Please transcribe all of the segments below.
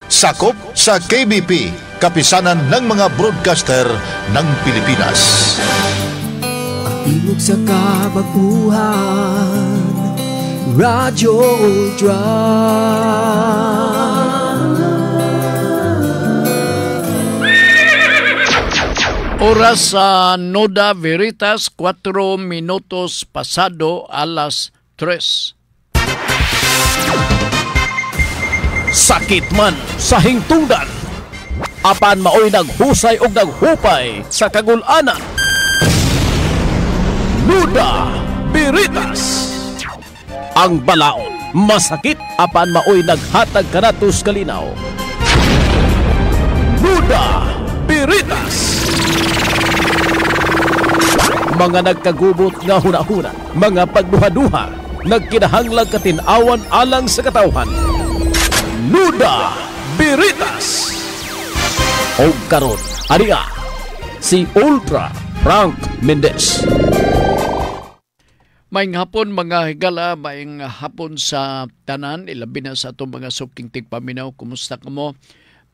Sakop sa KBP, kapisanan ng mga broadcaster ng Pilipinas. Tingog sa kabaguhan, Radyo Ultra. Oras sa Noda Veritas, 4 minutos pasado alas 3. Sakit man sa hingtungdan, apan maoy naghusay og naghupay sa kagul-anan. Noda Veritas, ang balaod masakit apan maoy naghatag kanatos kalinaw. Noda Veritas, mga nagkagubot nga hunahuna, mga pagduha-duha, nagkinahanglang katinawan alang sa katawhan. Noda Veritas. O karon, ariya si Ultra Frank Mendez. Maayong hapon mga higala, maayong hapon sa tanan, ilabi na sa itong mga suking tigpaminaw. Kumusta ka mo?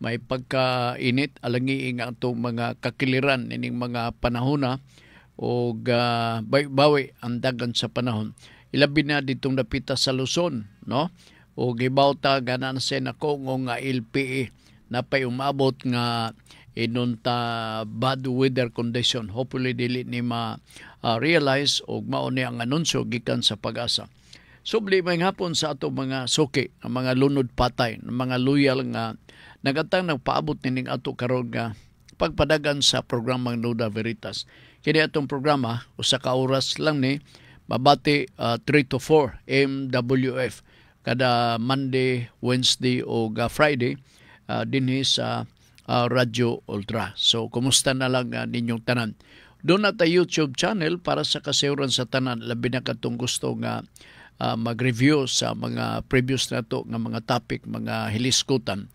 May pagkainit, alangiing ang itong mga kakiliran ining mga panahon o bawi ang dagan sa panahon. Ilabi na ditong napita sa Luzon, no? O gibawta ganan sa nako nga LPE na pay umabot nga inunta bad weather condition. Hopefully dili ni realize o mao ni ang anunsyo gikan sa Pag-asa. Subli may hapon sa ato mga suki, ang mga lunod patay, ang mga loyal nga nagatang nagpaabot nining ato karon nga pagpadagan sa programang Noda Veritas. Kini atong programa usa ka oras lang ni mabati 3 to 4 MWF kada Monday, Wednesday o Friday dinhi sa Radyo Ultra. So kumusta na lang ninyong tanan. Doon na ta YouTube channel para sa kasayuran sa tanan, labi na katong gusto nga mag-review sa mga previous na to nga mga topic, mga hiliskutan.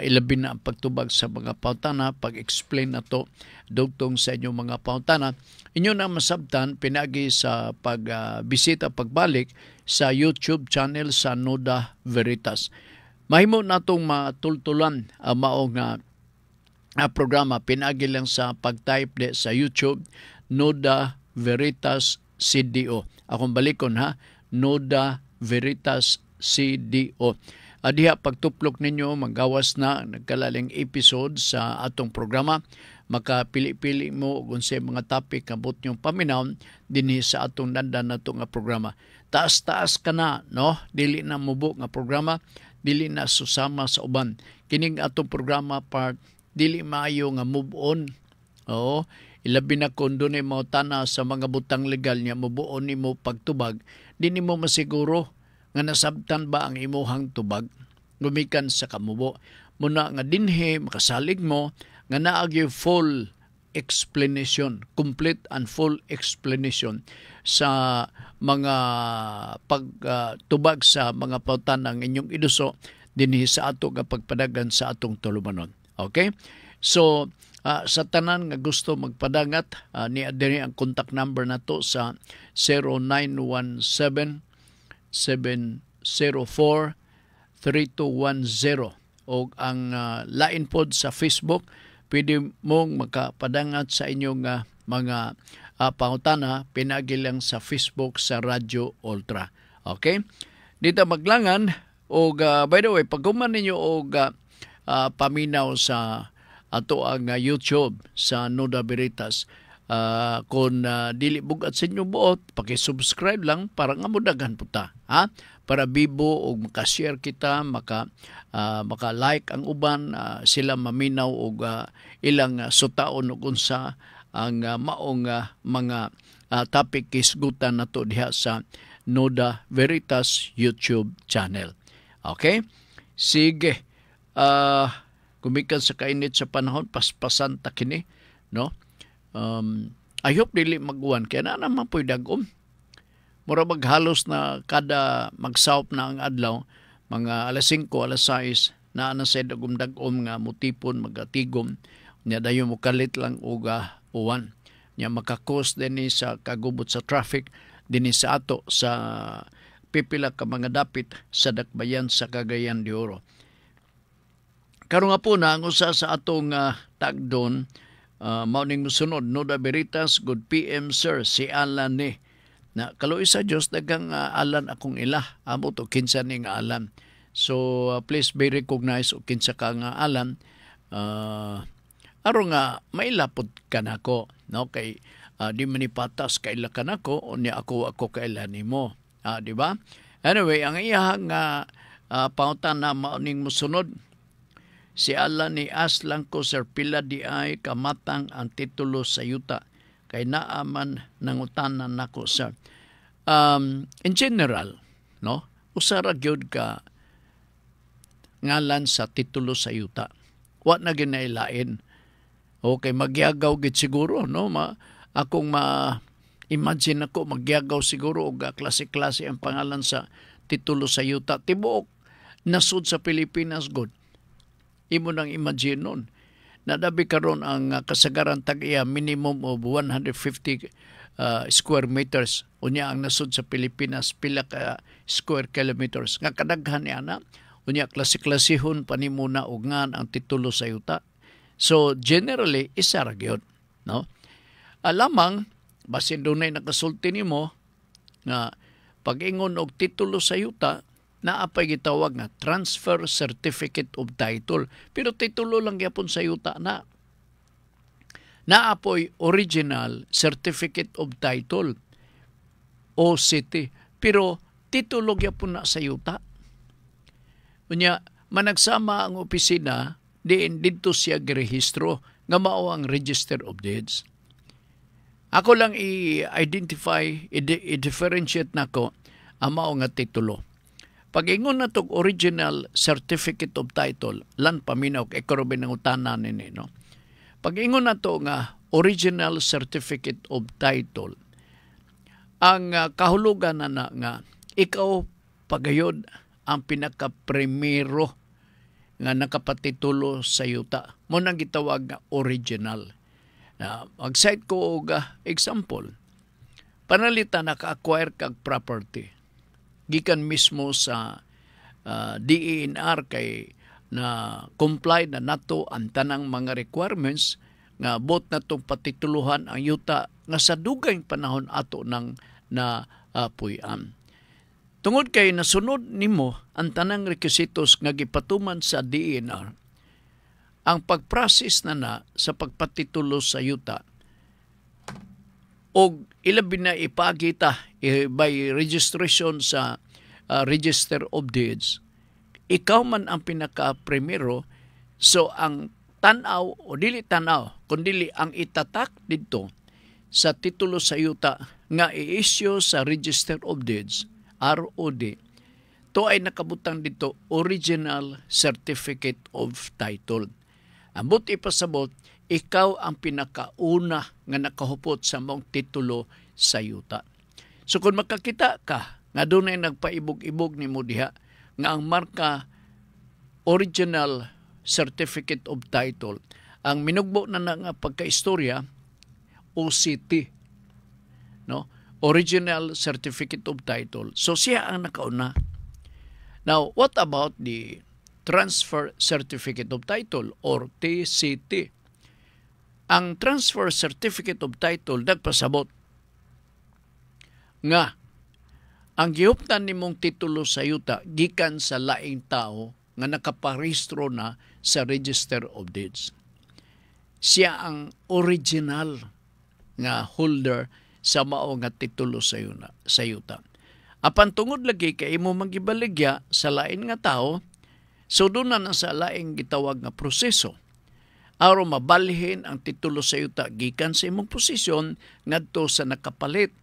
Ilabi na ang pagtubag sa mga pautana, pag-explain na to dugtong sa inyong mga pautana. Inyo na masabtan pinagi sa pagbisita, pagbalik sa YouTube channel sa Noda Veritas. Mahimo natong matultulan ang maong programa pinagi lang sa pag-type de sa YouTube Noda Veritas CDO. Akong balikon Noda Veritas CDO. Diha pagtuplok ninyo manggawas na nagkalaling episode sa atong programa, makapili-pili mo kung sa mga topic kabot nyong paminaw dinhi sa atong dandan nato nga programa. Taas-taas ka na, no? Dili na mubo nga programa, dili na susama sa uban. Kining atong programa part dili maayo nga move on. Oo, ilabi na kung doon mo tana sa mga butang legal niya move on nimo pagtubag, di nimo masiguro nga nasabtan ba ang imuhang tubag gumikan sa kamubo. Muna nga dinhi makasalig mo nga naagi full explanation, complete and full explanation sa mga pagtubag sa mga pautan ng inyong iduso dinhi sa ato nga pagpadagan sa atong tulumanon. Okay? So, sa tanan nga gusto magpadangat, ni adiri ang contact number nato sa 0917-704-3210 o ang lain pod sa Facebook. Pwede mong makapadangat sa inyong mga pangutana pinagi lang sa Facebook sa Radyo Ultra. Okay? Dito maglangan o by the way, pag guman ninyo o paminaw sa ato ang YouTube sa Noda Veritas, kung dili bugat sa inyo buot, paki-subscribe lang para nga mudagan po ta. Para bibo o makashare kita, maka-like ang uban, sila maminaw o ilang sutaon o kunsa ang maong mga topic kisgutan na to diha sa Noda Veritas YouTube channel. Okay? Sige. Gumikan sa kainit sa panahon, paspasan ta kini, no? I hope dili maguwan kaya na naman po'y dagom. Mura maghalos na kada magsawop na ang adlaw, mga alas 5, alas 6, na sa dagom-dagom nga mutipon, magatigom, niya dayo mo kalit lang uga uwan. Niya makakos din sa kagubot sa traffic, din sa ato sa pipila ka mga dapit sa dakbayan sa Cagayan de Oro. Karon nga po na ang usa sa atong tagdon mauning musunod Nuda Veritas good PM sir si Alan ni na kaluoy sa Dios dagang Alan akong ila amo to kinsa ning Alan. So please be recognized o kinsa ka nga Alan aron nga mailapod ka nako no kay di man ipatas kaila ka nako unya ako kaila nimo di ba? Anyway ang iyang pautan na mauning musunod si Alan ni aslang ko sir pila di ay kamatang ang titulo sa yuta kay naaman nangutanan nako sir. In general, no, usara gyud ka ngalan sa titulo sa yuta. Wa na ginailain. Okay, magyagaw gid siguro, no, akong imagine ako magyagaw siguro og klase-klase ang pangalan sa titulo sa yuta tibuok nasud sa Pilipinas god. Imo nang imagine nun. Nadabi karon ang kasagaran tag-iya minimum of 150 square meters. Unya ang nasud sa Pilipinas pila ka square kilometers. Nga kadaghan niya na. Unya klase-klasehon panimuna og ngan ang titulo sa yuta. So generally isa ra gyud, no? Alamang basin dunay nakasulti nimo nga pag-ingon og titulo sa yuta naapay gitawag nga transfer certificate of title. Pero titulo lang gyapon sa yuta na. Naapoy original certificate of title OCT. Pero titulo gyapon na sa yuta. Unya managsama ang opisina diin didto siya girehistro nga mao ang Register of Deeds. Ako lang i-identify, i-differentiate nako ang mao nga titulo. Pag-ingon na itong original certificate of title, lan paminaw, kay karobi ng utanan nini, no? Pag-ingon na ito nga original certificate of title, ang kahulugan na nga, ikaw pagayod ang pinaka-primero nga nakapatitulo sa yuta. Mo nang gitawag nga original. Mag-cite ko og example. Panalita naka-acquire kag property. Gikan mismo sa DENR kay na comply na nato ang tanang mga requirements nga bot natong patituluhan ang yuta nga sa dugay panahon ato nang puy-an. Tungod kay nasunod nimo ang tanang requisitos nga gipatuman sa DENR, ang pag-process na sa pagpatitulo sa yuta og ilabi na ipagita by registration sa Register of Deeds, ikaw man ang pinaka-primero, so ang tanaw o dili tanaw, kundi ang itatak dito sa titulo sa yuta nga i-issue sa Register of Deeds, ROD, to ay nakabutang dito Original Certificate of Title. Ambot ipasabot, ikaw ang pinakauna nga nakahupot sa mong titulo sa yuta. So kung makakita ka, nga doon ay nagpaibog-ibog ni mo diha, nga ang marka Original Certificate of Title, ang minugbo na nga pagkaistorya, OCT, no? Original Certificate of Title. So siya ang nakauna. Now, what about the Transfer Certificate of Title or TCT? Ang Transfer Certificate of Title nagpasabot nga ang gihuptan nimong titulo sa yuta gikan sa laing tao nga nakaparehistro na sa Register of Deeds. Siya ang original nga holder sa mao nga titulo sa yuta. Apan tungod lagi kay imo magibaligya sa lain nga tao, so doon na sa laing gitawag nga proseso. Aron mabalhin ang titulo sa yuta gikan sa imong posisyon ngadto sa nakapalit.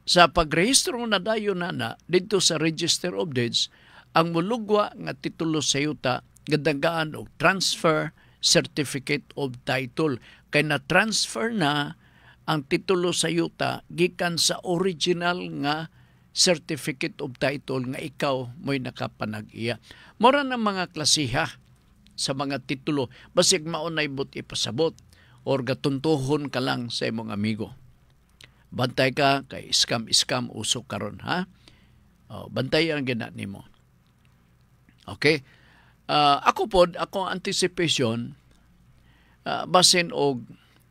Sa pagrehistro na dayon na dito sa Register of Deeds, ang mulugwa nga titulo sa yuta gadagaan og Transfer Certificate of Title. Kay na-transfer na ang titulo sa yuta gikan sa original nga Certificate of Title nga ikaw mo'y nakapanag-iya. Mora ng mga klasiha sa mga titulo, basig maunay but ipasabot or gatuntuhon ka lang sa imong amigo. Bantay ka kay scam usok karon ha. Bantay ang gina nimo. Okay? Ako anticipation, basin og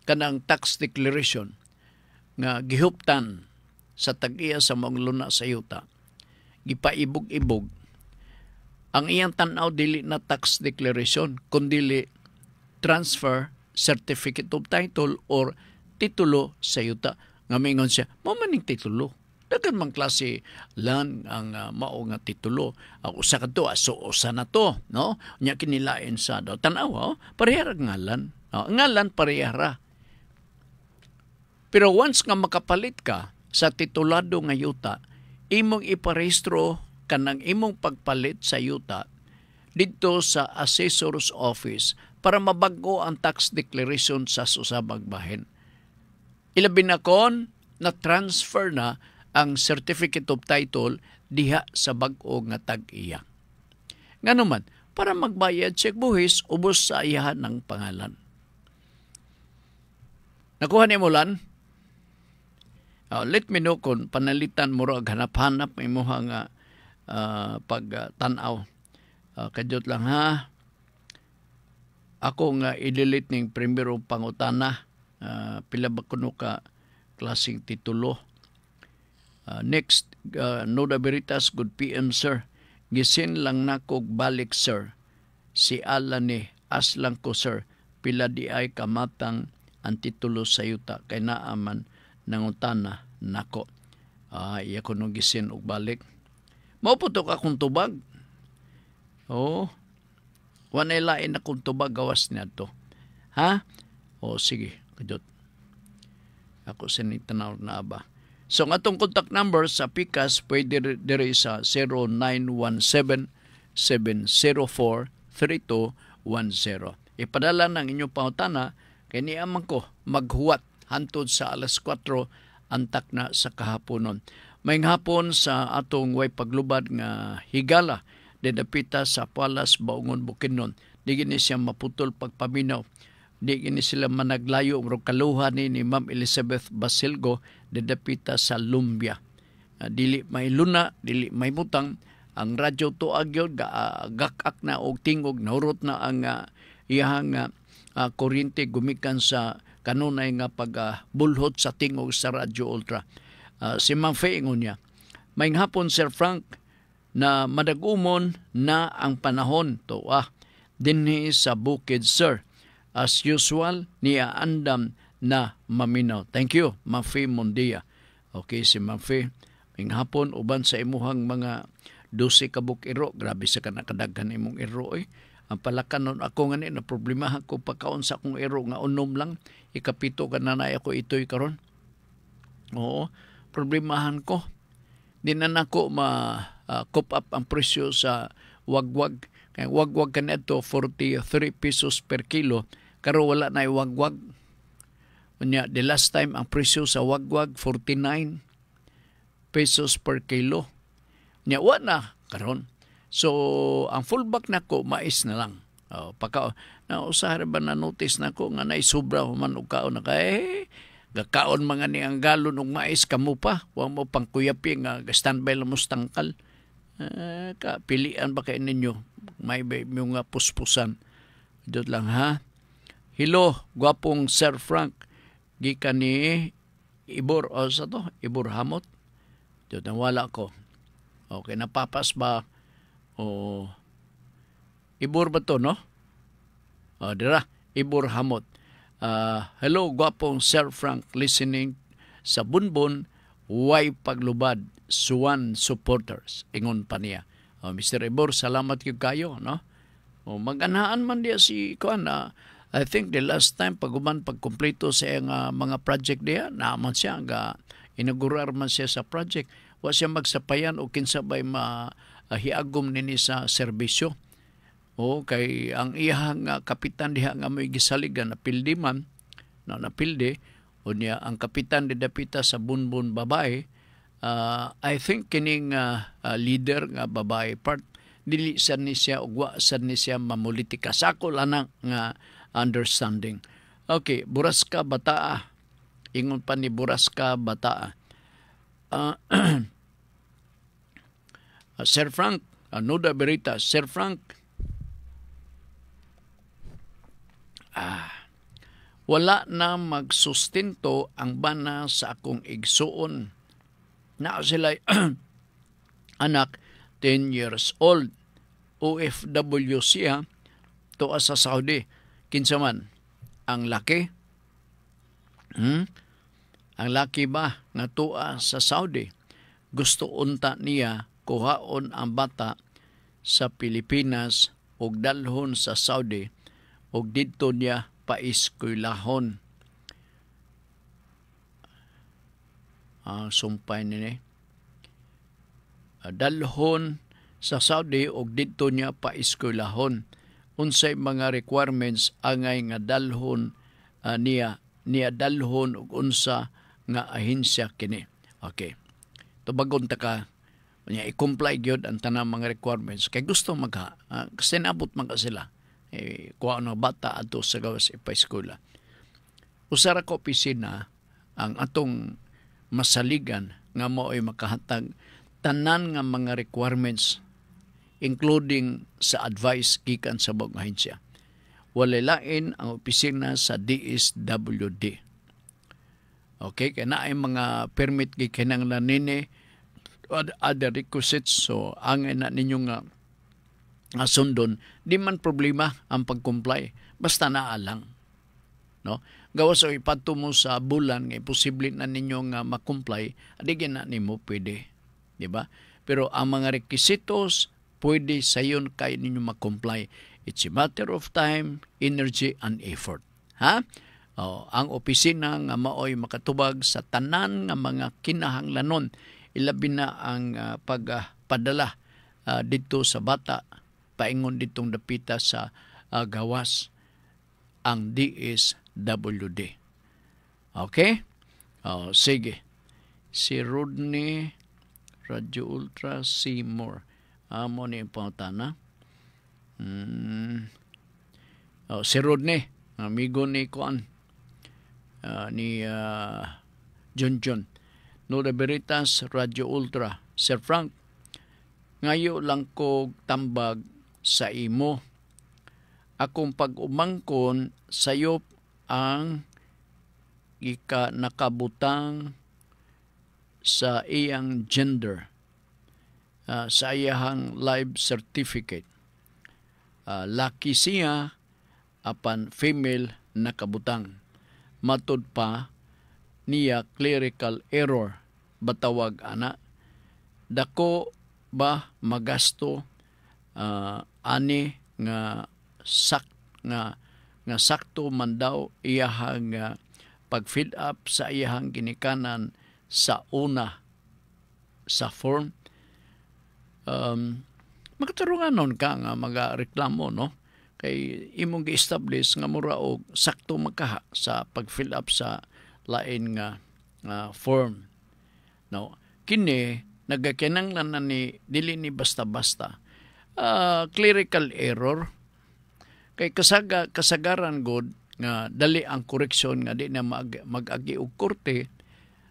kanang tax declaration nga gihuptan sa tag-iya sa mga luna sa yuta, gipaibog-ibog, ang iyang tanaw dili na tax declaration, kundi transfer certificate of title or titulo sa yuta. Nga mingon siya, maning titulo. Dagan mang klase lan ang mao nga titulo. Usa ka to, usa na to, no? Nya kinilain sa daw. Tanaw, parehara ngalan. Ngalan parehara. Pero once nga makapalit ka sa titulado nga yuta, imong iparehistro kanang imong pagpalit sa yuta dito sa assessor's office para mabago ang tax declaration sa susabag bahin. Ilabi na kon na transfer na ang certificate of title diha sa bag-o nga tag-iya. Nganuman, para magbayad siya buhis, ubos sa iyahan ng pangalan. Nakuha ni mo lan? Let me know kung panalitan mo ro hanap-hanap may mo nga pagtanaw. Kadyot lang ha. Ako nga i-delete ning primero pangutana. Pila ba kuno ka klaseng titulo. Next, Noda Veritas, good PM sir. Gisin lang nakog balik sir. Si Alan ni aslang ko sir. Pila di ay kamatang ang titulo sa yuta. Kay naaman nangutana nako. Iya ko nung gisin og balik. Mauputok akong tubag. Wanay lain akong tubag gawas niya to. Ha? Sige. Kadot. Ako sinitanaw na ba. So, ang atong contact number sa PICAS, pwede dire sa 0917-704-3210. Ipadala ng inyong pangutana, kay niamang ko maghuwat hantod sa alas 4 antak na sa kahaponon. May hapon sa atong way paglubad nga higala, dedapita sa Palas, Baungon, Bukidnon. Di gini siya maputol pagpaminaw. Di gini sila managlayo o kaluhan ni Ma'am Elizabeth Basilgo, dedapita sa Lumbia. Dili may luna, dili may mutang. Ang radyo tuag yun, gakak na o tingog, naurot na ang iyang kuryente gumikan sa kanunay nga pagbulhot sa tingog sa Radyo Ultra. Si Ma'am Faye ingon niya, may hapon Sir Frank na madagumon na ang panahon to dinhi sa bukid sir. As usual, niya andam na maminaw. Thank you, Ma'am Faye Mondia. Okay, si Ma'am Faye, may hapon uban sa imuhang mga 12 kabuk iro. Grabe sa kanakadaghan imong iro Ang palakanon ako nga na problemahan ko pagkaon sa akong iro nga unom lang. Ikapito ka na ako ito'y karon. Problemahan ko. Di na nako ma-coop up ang presyo sa wagwag. Kaya wagwag ka na ito, 43 pesos per kilo. Karo wala na wagwag. The last time ang presyo sa wagwag, 49 pesos per kilo. Wala na karon. So, ang fullback nako mais na lang. Usahar ba na notice nako nga naisubra man og kaon na kay gakaon mga ni ang galon og mais kamo pa. Wa mo pang kuyapi nga standby lang mo tangkal. Pilian ba kay ninyo? May mga nga puspusan. Dito lang ha. Hello, gwapong Sir Frank. Gikan ni Ibor Ibor Hamot. Dito wala ko. Okay, napapas ba? Ibor ba to, no? Dira, Ibor Hamot. Hello, gwapong Sir Frank, listening sa Bunbun, way paglubad, Suwan supporters. Ingon pa niya. Mr. Ibor, salamat kayo, no? Mag-anahan man diya si Kuan I think the last time pagkumpleto sa mga project diya, naaman siya, inaugurar man siya sa project. Wa siya magsapayan o kinsabay hiagom nini sa serbisyo. Kay ang iyang kapitan diha nga may gisaligan na pildi man, napildi, o niya ang kapitan didapita sa Bunbun babae, I think kining leader nga babae part, dili sad ni siya, ugwa sad ni siya mamulitika. Sako lang nga understanding. Okay, Buraska Bataa. Ingon pa ni Buraska Bataa. Sir Frank, Noda Veritas, Sir Frank, wala na magsustento ang bana sa akong igsuon. Na sila anak 10 years old. OFW siya tuwa sa Saudi. Kinsa man ang laki? Ang laki ba nga tuwa sa Saudi? Gusto unta niya kuhaon ang bata sa Pilipinas ug dalhon sa Saudi ug didto niya paeskwelahon. Sumpay ni dalhon sa Saudi ug didto niya paeskwelahon. Unsay mga requirements angay nga dalhon niya dalhon ug unsa nga ahensya kini. Okay. Tubagon ta ka nya i-comply gyud ang tanang mga requirements kay gusto magha kasi naabot man ka sila. Kuha na bata ato sa gawas ipa-eskwela. Usara ko opisina ang atong masaligan nga mao'y makahatag tanan nga mga requirements including sa advice gikan sa buong ahensya. Walay lain ang opisina sa DSWD. Okay, kaya na ay mga permit gikinanglan nini other requisites, so angay na ninyo nga sundon, di man problema ang pag-comply basta naalang, no? Gawas o ipadto mo sa bulan nga posible na ninyo nga ma-comply, adigin na nimo pwede, di ba? Pero ang mga requisitos pwede sayon kay ninyo ma-comply. It's a matter of time, energy, and effort. Ha? Ang opisina nga maoy makatubag sa tanan nga mga kinahanglanon, ilabi na ang pagpadala dito sa bata, paingon ditong dapita sa gawas, ang DSWD. Okay? Sige. Si Rodney, Radio Ultra, Seymour. Amo ni yung pangutana. Si Rodney, amigo ni Kuan, ni John. Nuda Veritas, Radio Ultra. Sir Frank, ngayo lang ko tambag sa imo. Akong pag-umangkon sayop ang ika nakabutang sa iyang gender, sa iyang live certificate. Laki siya apan female nakabutang. Matud pa niya clerical error batawag ana. Dako ba magasto ani nga sakto man daw iyahang pag-fill up sa iyahang ginikanan sa una sa form. Magtarunganon ka nga magareklamo, no? Kay imong gi-establish nga mura og sakto magkaha sa pag-fill up sa lain nga form. No, kini nagakinanglan na ni dili ni basta-basta clerical error kay kasagaran god nga dali ang koreksyon nga di na mag-agi og korte,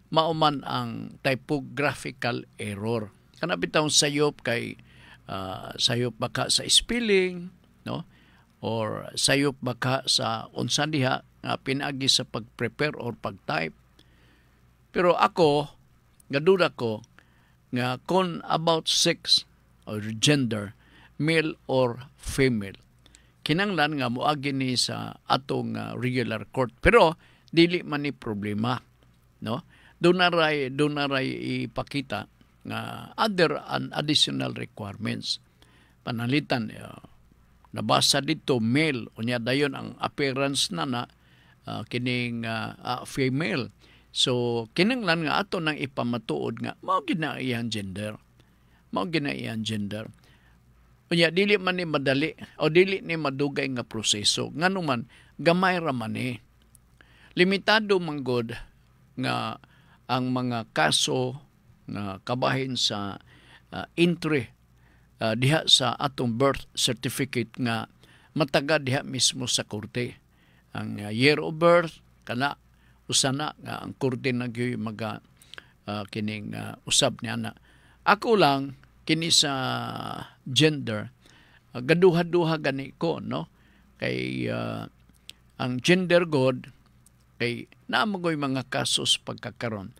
mauman ang typographical error. Kana bitaw sayop kay sayop baka sa spelling, no? Or sayop baka sa unsa diha nga pinagi sa pag-prepare or pag-type. Pero ako gaduda ko nga kung about sex or gender, male or female, kinanglan nga moagi ni sa atong regular court. Pero dili man ni problema, no? Doon na ray ipakita nga other and additional requirements. Panalitan, nabasa dito male, unya dayon ang appearance na kining female. So kinanglan nga ato nang ipamatuod nga mao gina iyang gender. Unya dili man ni madali o dili ni madugay nga proseso. Nganuman gamay ra man ni. Limitado man gud nga ang mga kaso nga kabahin sa entry diha sa atong birth certificate nga mataga diha mismo sa korte. Ang year of birth kana usana nga ang korte nagyoy maga kining usab niya na. Ako lang kini sa gender gaduha-duha gani ko, no? Kay ang gender god Kay naamoy mga kasos pagkakaroon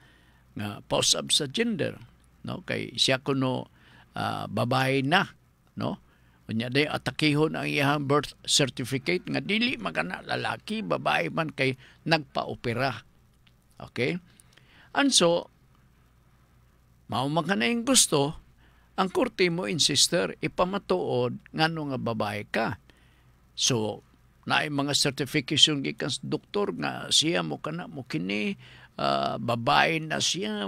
nga pausab sa gender, no? Kay siya kuno babae na, no? Unya day atakihon ang iyang birth certificate nga dili magana lalaki, babae man kay nagpa-opera. Okay? And so mao man kanayong gusto, ang korte mo insister ipamatuod ngano nga babae ka. So naay mga certification gikan sa doktor nga siya mo kana mo kini babae na siya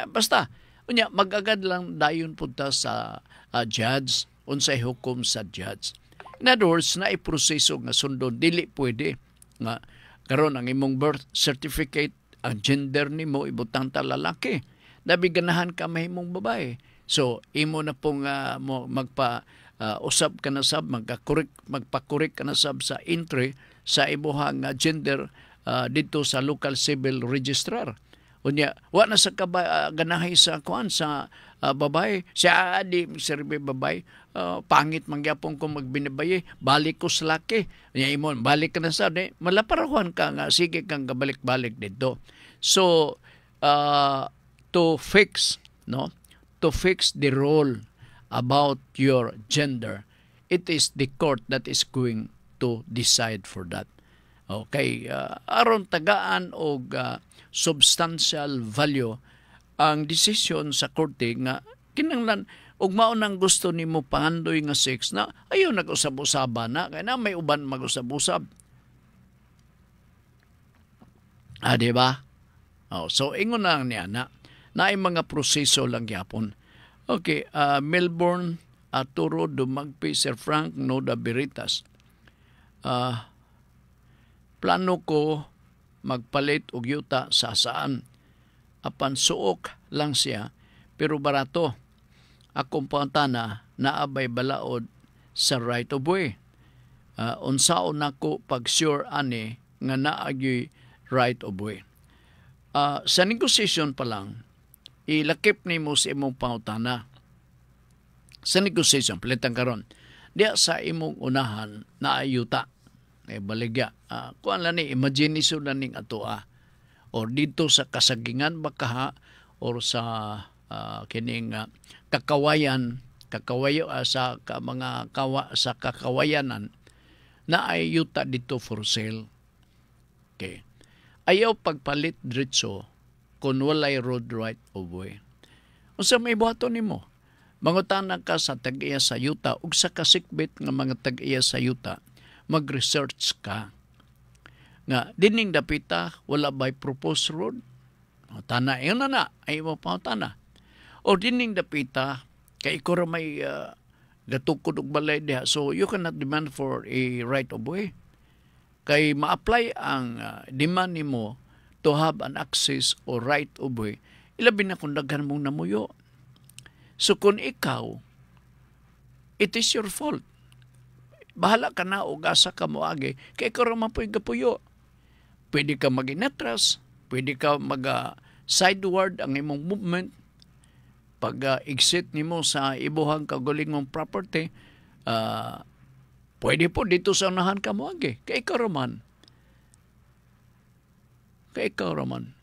basta unya magagad lang dayon punta sa judge unsay hukom sa judge. In other words, naay proseso nga sundon, dili pwede nga karon ang imong birth certificate ang gender nimo ibutang ta lalaki, dabi ganahan ka mahimong babae. So imo na pong usab ka na sab magpakorek ka na sab sa entry sa imuhang gender dito sa local civil registrar. Unya wa na sa ganahay sa kuan sa babae siya di serbe babae, pangit mangyapon ko magbinabay, balik ko sa laki. Unya imon balik ka na sab malaparahuan ka nga sige kang gabalik-balik dito. So to fix the role about your gender, it is the court that is going to decide for that. Okay, aron tagaan og substantial value ang desisyon sa korte nga kinahanglan ug mao nang gusto nimo pangandoy nga sex na ayo nag-usab-usaba na kay na may uban mag-usab-usab. Di ba? So ingon na niya na naay mga proseso lang gyapon. Okay, Melbourne, Arturo Dumagpi, Sir Frank Noda Biritas. Plano ko magpalit og yuta sa saan. Apan suok lang siya, pero barato. Akong pangtana naabay balaod sa right of way. Unsaon nako pag sure ani nga naagyoy right of way. Sa negotiation pa lang, ilakip ni mo sa imong pangutana. Sa negotiation, palitan karon. Diya sa imong unahan na ayuta. Baligya. Kuan lang ni, imagination na ning atoa. Or dito sa kasagingan baka or sa kining kakawayan sa mga sa kakawayanan na ayuta dito for sale. Okay. Ayaw pagpalit diretso kung walay road right of way. Unsa may buhaton nimo? Mangutana ka sa tag-iya sa yuta ug sa kasikbit nga mga tag-iya sa yuta, mag-research ka. Nga dining dapita wala bay proposed road? Tana yun na ay mo pa tana. O dining dapita kay ikaw may gatukod og balay diha, so you cannot demand for a right of way. Kay ma-apply ang demand nimo to have an access or right of way, ilabi na kung daghan mong namuyo. So kung ikaw, it is your fault. Bahala ka na o gasa ka mo agi, kaya ikaw raman po yung gapuyo. Pwede ka mag-inatras, pwede ka mag-sideward ang imong movement. Pag exit nimo sa ibuhang kagulingong property, pwede po dito sa unahan ka mo agi, kaya ikaw raman.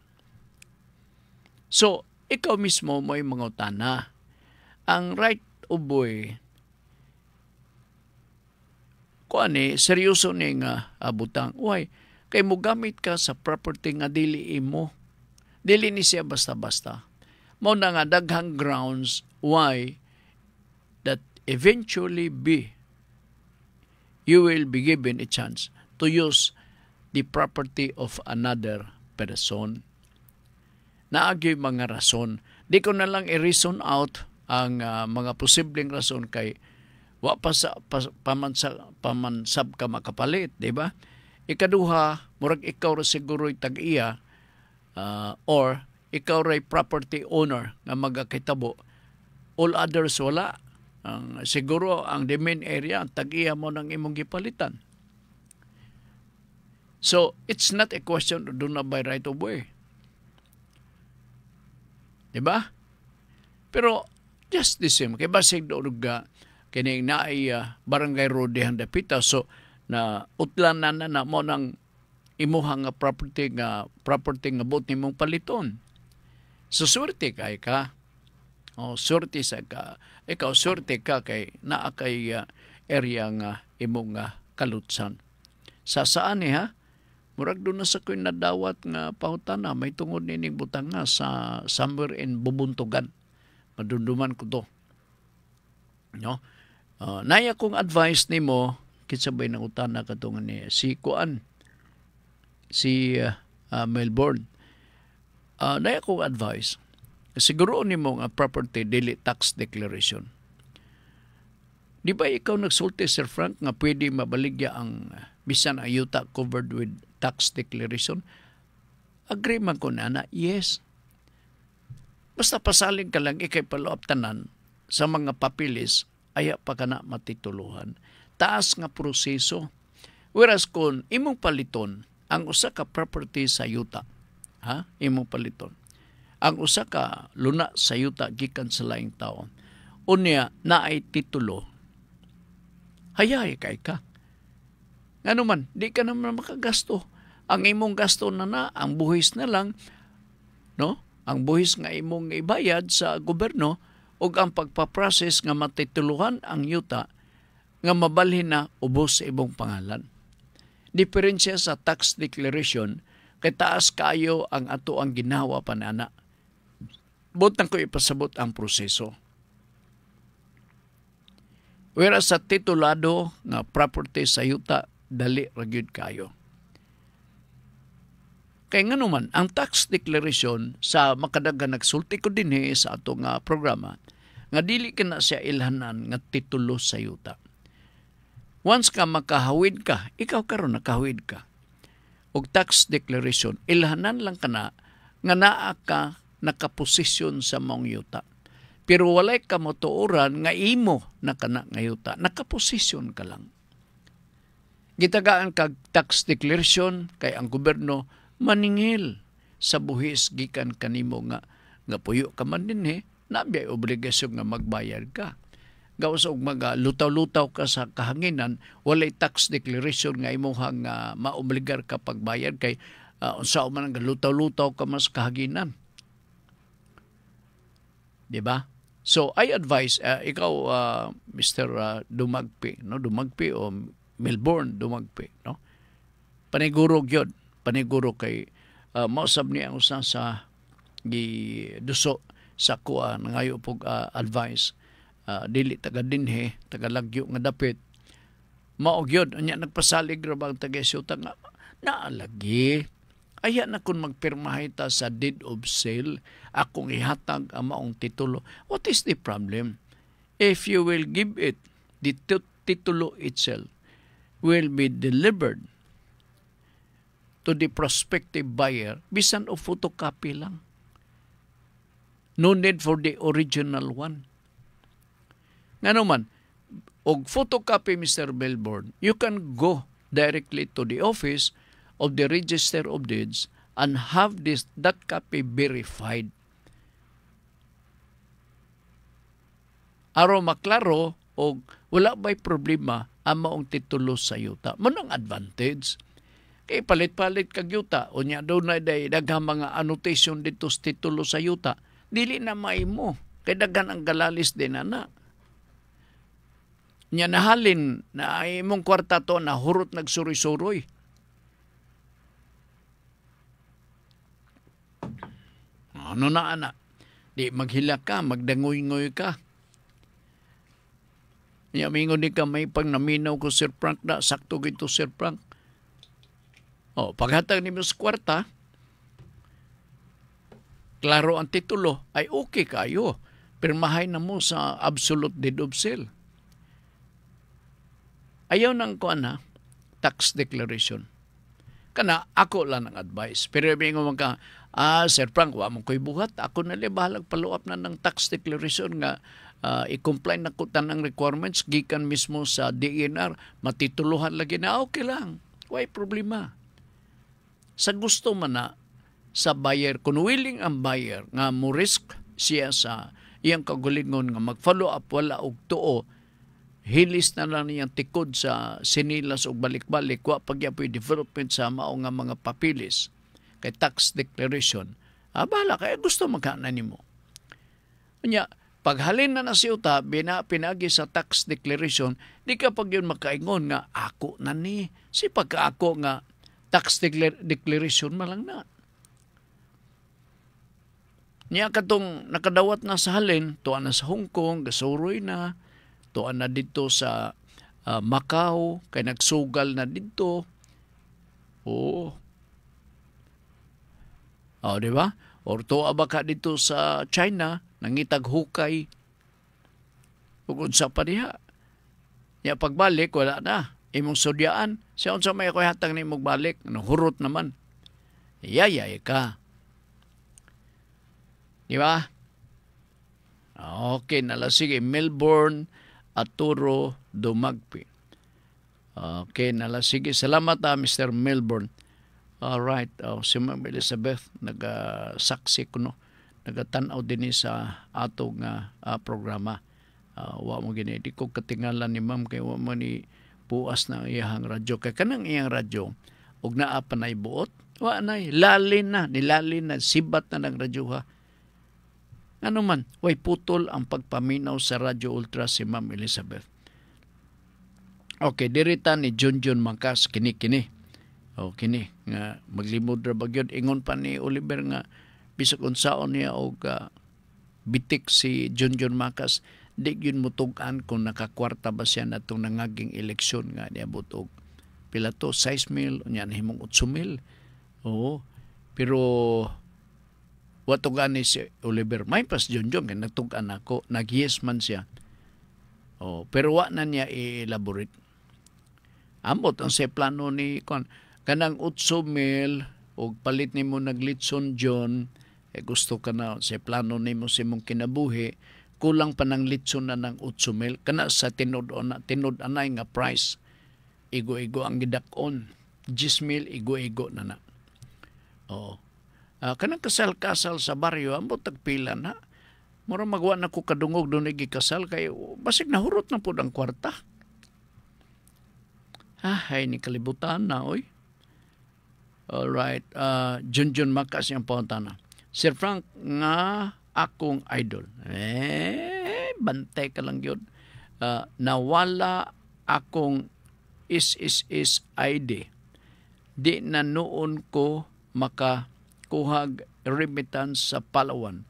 So, ikaw mismo may mga utana. Ang right of way, seryoso ni nga butang. Uy, kay mo gamit ka sa property nga dili imo. Dili ni siya basta-basta. Mao na nga daghang grounds why that eventually you will be given a chance to use the property of another person. Naagyo'y mga rason. Di ko na lang i-reason out ang mga posibleng rason kay wa pa sa pamansab ka makapalit, di ba? Ikaduha, murag ikaw ra siguro'y tag-iya or ikaw ra'y property owner nga magakitabo. All others wala. Siguro ang the main area, tag-iya mo ng imong gipalitan. So, it's not a question of do not by right of way. Diba? Pero, just the same. Kaya basig doon kining naay barangay road dihang dapita. So, na utlan na mo ng imuha nga property nga buot nimong paliton. So swerte kay ka. O swerte sa ka. Ikaw swerte ka kay naa kay area nga imong kalutsan. Sa saan ha? Murag doon na sa ko'y nadawat nga pahutana, may tungod nining butang nga sa somewhere in Bubuntugan. Madunduman ko to. No? Naya kong advice nimo kitsabay na utana katungan ni si Melbourne. Naya kong advice. Siguro nimo nga property dili tax declaration. Di ba ikaw nagsulti, Sir Frank, nga pwede mabaligya ang bisan ayuta covered with tax declaration? Agree man ko na, yes. Basta pasaling ka lang, ikay paluap tanan sa mga papilis, aya pa ka na matituluhan. Taas nga proseso. Whereas kung imong paliton, ang usa ka property sa yuta, imong paliton, ang usa ka luna sa yuta gikan sa laing taon, unya na ay titulo, hayay kay ka. Nga naman, di ka naman makagasto. Ang imong gasto na ang buhis na lang, no? Ang buhis nga imong ibayad sa gobyerno o ang pagpaprocess nga matituluhan ang yuta nga mabalhin na ubos sa ibong pangalan. Diferensya sa tax declaration, kay taas kayo ang ato ang ginawa panana. Butang ko ipasabot ang proseso. Whereas sa titulado nga property sa yuta, dali ragyod kayo. Kaya nga naman, ang tax declaration sa makadagan nagsulti ko din sa ato nga programa, nga dili ka na siya ilhanan nga titulo sa yuta. Once ka makahawid ka, ikaw karon nakahawid ka. Og tax declaration, ilhanan lang ka na nga naa ka nakaposisyon sa mong yuta. Pero walay ka motuoran nga imo na kana nga yuta, nakaposisyon ka lang. Gitagaan kag tax declaration kay ang gobyerno maningil sa buhis gikan kanimo nga puyo ka man dinhi, nabiyay obligasyon nga magbayad ka. Gawas og mga lutaw-lutaw ka sa kahanginan, walay tax declaration nga imong maobligar ka pagbayad kay unsa man nga lutaw-lutaw ka mas kahanginan. Di ba? So I advise ikaw Mr. Dumagpi, no? Dumagpi o Melbourne Dumagpi, no? Paniguro gyud, paniguro kay mausab ni ang usa sa giduso sa kuha nangayo pog advice. Dili taga dinhe, taga Lagyo nga dapit. Mao gyud anya nagpasalig ra bang taga Syuta nga naalagi. Aya na kun magpirmahay ta sa deed of sale, akong ihatag ang maong titulo. What is the problem? If you will give it, the titulo itself will be delivered to the prospective buyer, bisan o photocopy lang. No need for the original one. Nga naman, og photocopy, Mr. Melbourne, you can go directly to the office of the Register of Deeds and have that copy verified. Aro maklaro og wala ba'y problema ang maong titulo sa yuta. Manong advantage. Kay palit-palit kag yuta, unya daw na daghang mga annotation dito sa titulo sa yuta, dili na maimo. Kay daghan ang galalis din na. Nya nahalin na imong kwarta to na hurot nagsuroy-suroy. Ano na anak? Di maghila ka, magdangoy-ngoy ka. Nya mingon di ka may pang naminaw ko Sir Frank na sakto gito Sir Frank. Paghatag ni sa kwarta, klaro ang titulo, ay okay kayo. Pirmahay na mo sa absolute deed of sale. Ayaw nang kuan tax declaration. Kana ako lang ang advice. Pero mingon ka, Sir Frank, wa mo ko'y buhat. Ako na bahalag paluap na ng tax declaration nga i-comply na ko tanang requirements gikan mismo sa DENR. Matituluhan lagi na, okay lang. Why problema? Sa gusto man na sa buyer, kung willing ang buyer nga mo risk siya sa iyang kagulingon nga mag-follow up wala og tuo, hilis na lang niyang tikod sa sinilas o balik-balik, wa pagyapoy development sa mao nga mga papilis kay tax declaration. Bahala kay gusto magkana nimo. Nya paghalin na siyuta pinagi sa tax declaration, di ka pag yun makaingon nga ako na ni si pagka ako nga tax declaration malang na. Nya katong nakadawat na sa halin, tuwa na sa Hong Kong, gasuroy na, tuwa na dito sa Macau, kay nagsugal na dito. Oo. Di ba? Or tuwa ba ka dito sa China, nangitag hukay. Ug unsa pa diha. Nya pagbalik, wala na. Imong sudyaan, siya unsa may ako'y hatang ni imong balik, hurot naman. Yayay ka. Di ba? Okay, nala sige. Melbourne, Arturo Dumagpi. Okay, nala sige. Salamat Mr. Melbourne. Alright. Si Ma'am Elizabeth, nagasaksi ko, no? Nagatanaw din sa atong programa. Wa mo gini. Di ko katingalan ni Ma'am kay wa mo ni puas na iyang radyo. Kay kanang iyang radyo, og naa pa na ibuot, wa na. Lalin na. Sibat na ng radyo ha. Ano man, way putol ang pagpaminaw sa Radyo Ultra si Ma'am Elizabeth. Okay, dirita ni Junjun Mangkas, kini. Kini, nga maglimod ra bagyod. Ingon pa ni Oliver nga, bisag unsaon niya o bitik si Junjun Mangkas, di yun mutugan kung nakakwarta ba siya na itong nangaging eleksyon nga niya butog. Pila to, 6,000, niya na himong 8,000. Oo, pero watugan ni si Oliver, may pas Junjun, kaya natugan ako, nag-yes man siya. Pero wa na niya i-elaborate. Amot ang sa plano ni kanang 8,000 o palit ni mo naglitson John, gusto ka na sa plano ni mo si mong kinabuhi, kulang pa ng litson na ng 8,000, kana sa tinud-anay nga price, igo-igo ang gidakon, 10,000 igo-igo na na. Kanang kasal-kasal sa baryo, ambot tagpila na. Mura magwa na ko kadungog doon nagikasal, kay basig nahurot na po ang kwarta. Ay, ni kalibutan na, oy. Alright, Junjun Mangkas yung punta na. Sir Frank, nga akong idol. Bantay ka lang yun. Nawala akong is ID. Di na noon ko makakuhag remittance sa Palawan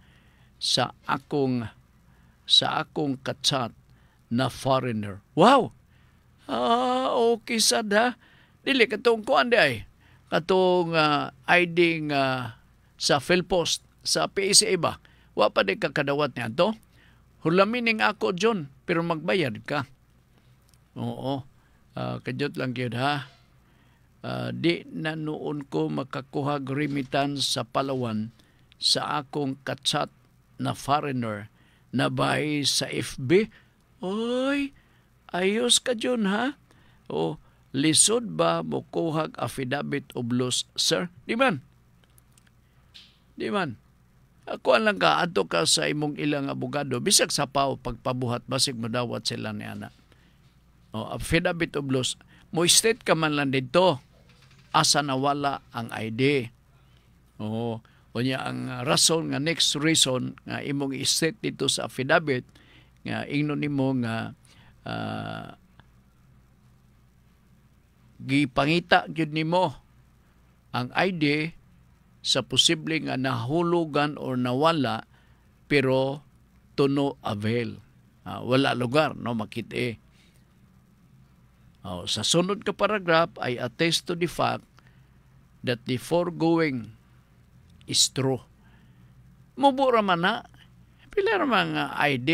sa akong katsat na foreigner. Wow! Okay sad ha. Dili katong kuan di ay. Katong ID nga sa Philpost, sa PSA ba? Wa pa di kakadawat niya to. Hulamin ning ako John, pero magbayad ka. Oo. Kadyot lang yun ha. Di na noon ko makakuhag remittance sa Palawan sa akong katsat na foreigner na bahay sa FB. Oy, ayos ka John ha? Lisod ba mo kuhag affidavit of loss, sir? Di man. Ako lang ka, ato ka sa imong ilang abogado, bisag sa pao pagpabuhat, basig madawat sila ni ana. Affidavit of loss, mo state ka man lang dito, asa nawala ang ID. O niya ang rason nga next reason nga imong i-state dito sa affidavit nga ingnon nimo nga gipangita gyud nimo ang ID sa posible nga nahulugan or nawala pero to no avail. Wala lugar no makit-e. Sa sunod ka paragraph ay attest to the fact that the foregoing is true. Mubura man na. Pila ra mga ID.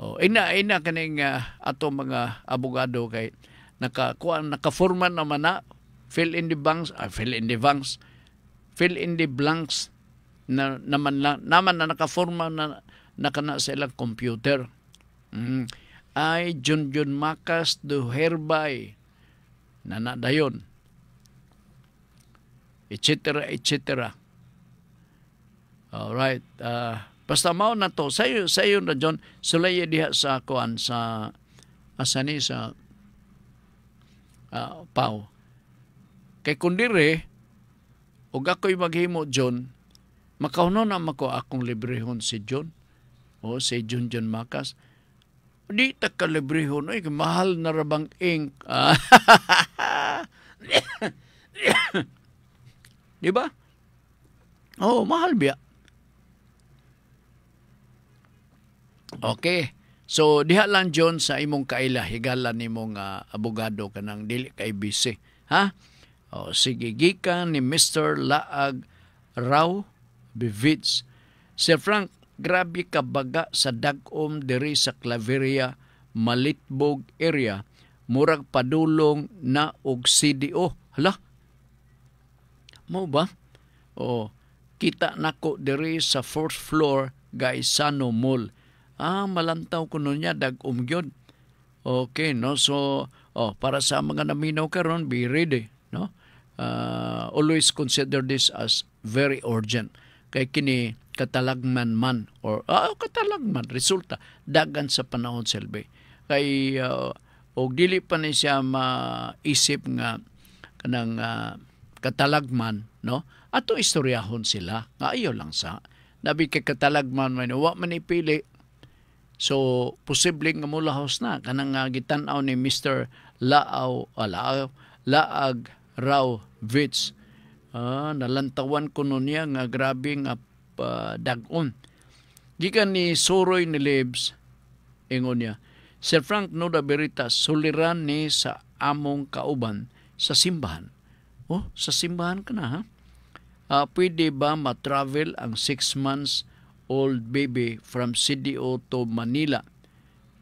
Ina kaning ato mga abogado kay nakaforma naman na fill in the blanks na naman na nakaforma na nakana sa ilang computer. Ay Junjun Mangkas do hereby nanadayon etc. Alright, Basta mao na to sayo na John sulay diha sa kuan sa asani sa Pau. Kay kundire ug ako'y maghimo John, makauno na mako akong librehon si John. O si John Makas. Di ta ka librehon oy mahal na rabang ink. Di ba? Oh, mahal biya. Okay. So diha lang John sa imong kaila higalan nimong abogado kanang dili kay busy, ha? O sige gikan ni Mr. Laag Rao Bivits. Sir Frank, grabe ka baga sa dagom diri sa Claveria, Malitbog area. Murag padulong na og CDO. Hala? Mo ba? O kita nako diri sa 4th floor Gaisano Mall. Malantaw ko nun niya, dag-om yun. Okay, no? So, para sa mga naminaw karon, be ready, no? Always consider this as very urgent. Kay kini katalagman man, or katalagman, resulta, dagan sa panahon selbe. Kay, og dili pa ni siya maisip nga, kanang katalagman, no? Ato istoryahon sila, nga ayaw lang sa. Nabi kay katalagman, wa man ipili. So, posible nga mulahos na. Kanang gitan-aw ni Mr. Laag Rao Vits. Nalantawan ko nun niya nga grabe nga dag-on. Gikan ni Soroy ni Libs, ingon niya, Sir Frank Nuda Veritas, suliran ni sa among kauban sa simbahan. Sa simbahan ka na, ha? Pwede ba ma-travel ang 6 months old baby from CDO to Manila?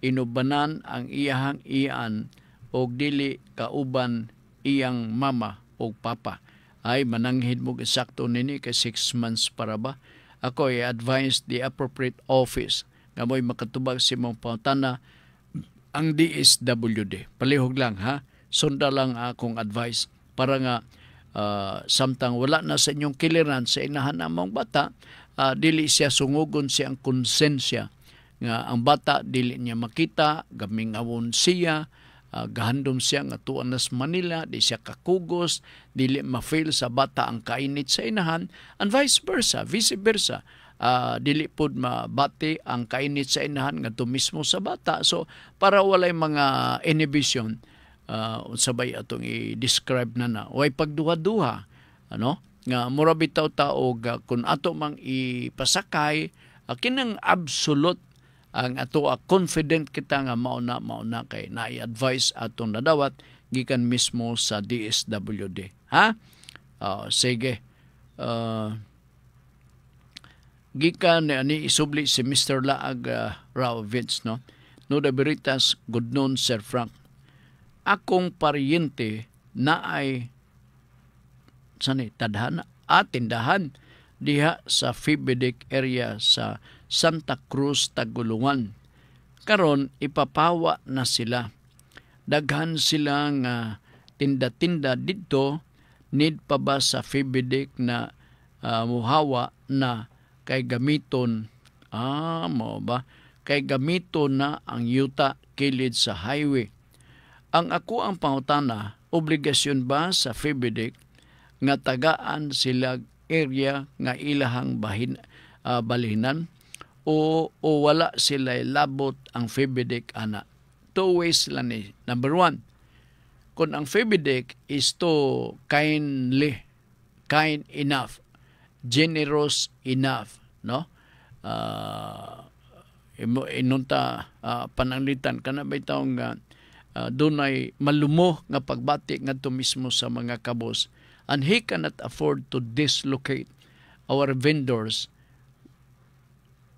Inubanan ang iyahang iyan og dili kauban iyang mama o papa. Ay mananghid mo eksakto nini kay 6 months para ba? Ako i-advise the appropriate office nga mo'y makatubag si mong pautana ang DSWD. Palihog lang, ha? Sunda lang akong advice para nga samtang wala na sa inyong kiliran sa inahan namang bata, dili siya sungugon siyang konsensya nga ang bata dili niya makita, gaming awon siya, gahandom siya nga tuan nas Manila, di siya kakugos, dili ma-fail sa bata ang kainit sa inahan, and vice versa. Dili pod mabati ang kainit sa inahan nga mismo sa bata. So para walay mga inhibition, sabay atong i-describe na way pagduha-duha, ano? Nga mura bitaw taog kung ato mang ipasakay kinang absolute ang ato confident kita nga mauna kay na-advise atong nadawat gikan mismo sa DSWD, ha? Sige, gikan ni isubli si Mr. Laag Rao Vince, no? Nuda Veritas, good noon Sir Frank. Akong paryente na ay tindahan diha sa Fibidic area sa Santa Cruz, Tagulungan. Karon ipapawa na sila. Daghan sila nga tinda-tinda dito, need pa ba sa Fibidic na muhawa na kay gamiton mo ba? Kay gamiton na ang yuta kilid sa highway. Ang ako ang pangutana, obligasyon ba sa Fibidic nga tagaan sila area nga ilahang balinan o wala sila labot ang Fibidic ana? Two ways lang ni. Number one, kung ang Fibidic is to kind enough, generous enough, no? Inunta pananglitan ka na ba itong dunay malumo nga pagbati ngadto mismo sa mga kabos, and he cannot afford to dislocate our vendors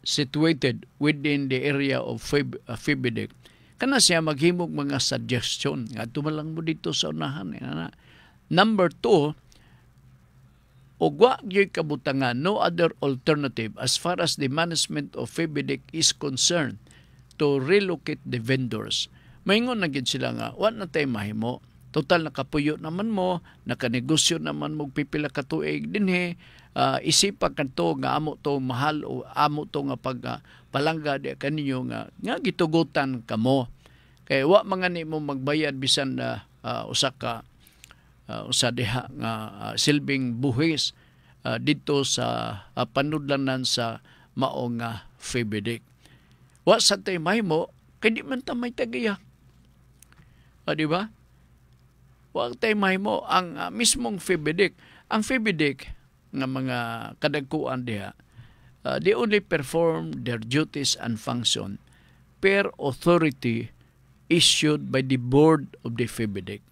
situated within the area of Fibidic. Kana siya maghimog mga suggestion nga tumalang mo dito sa unahan. Number 2, ugwa gyud kabutangan, no other alternative as far as the management of Fibidic is concerned to relocate the vendors. Maingon na gid sila nga, wa na tayo mahimo. Total nakapuyo naman mo, nakanegosyo naman mo pipila ka tuig dinhi, isipa kanto nga amo to mahal o amo to nga palangga di kaninyo nga gitugutan kamo. Kay wa mga ni mo magbayad bisan na usa diha nga silbing buhis dito sa panudlanan sa mao nga FEBIDIC. Wa sa tay mahimo kay di man ta may tagaya. Di ba? Wa tay mahimo ang mismong FEBIDIC. Ang FEBIDIC nga mga kadagkuan diha, they only perform their duties and function per authority issued by the board of the FEBIDIC.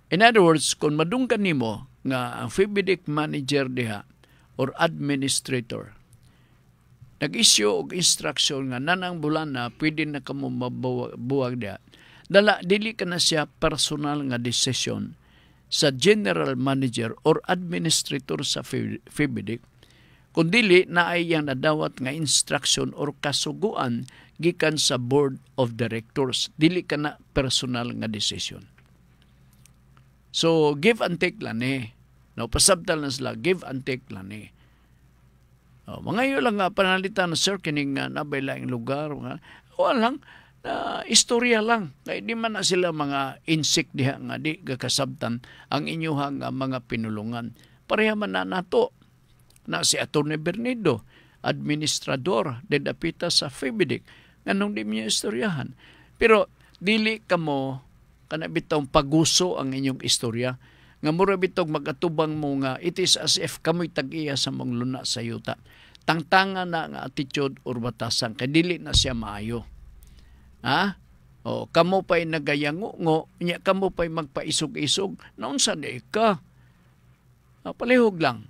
In other words, kung madungkan nimo nga ang FEBIDIC manager diha or administrator nag-issue og instruction nga nanang bulan na pwede na kamo mabuwag diha, dala dili ka na siya personal nga decision sa general manager or administrator sa FEBIDIC, kundili na ay yang nadawat nga instruction or kasuguan gikan sa board of directors, dili ka na personal nga decision. So give and take lang no, pasabtal na sila, give and take lang mga yun lang nga panalitan na sir kining nabay laing lugar walang istorya lang. Kaya di man na sila mga insect diha nga di kakasabtan ang inyuhang mga pinulungan. Pareha man na nato na si Atty. Bernido, administrador, dedapita sa FEBIDIC, nganong di niya istoryahan. Pero dili kamo kana bitong paguso ang inyong istorya. Nga mura bitong magatubang mo nga it is as if kamo'y tag-iya sa mong luna sa yuta. Tangtanga na nga attitude or batasan, kaya dili na siya maayo. O kamo pa'y nagayango, nya kamo pa'y magpaisog-isog, naunsa di ka? Palihog lang,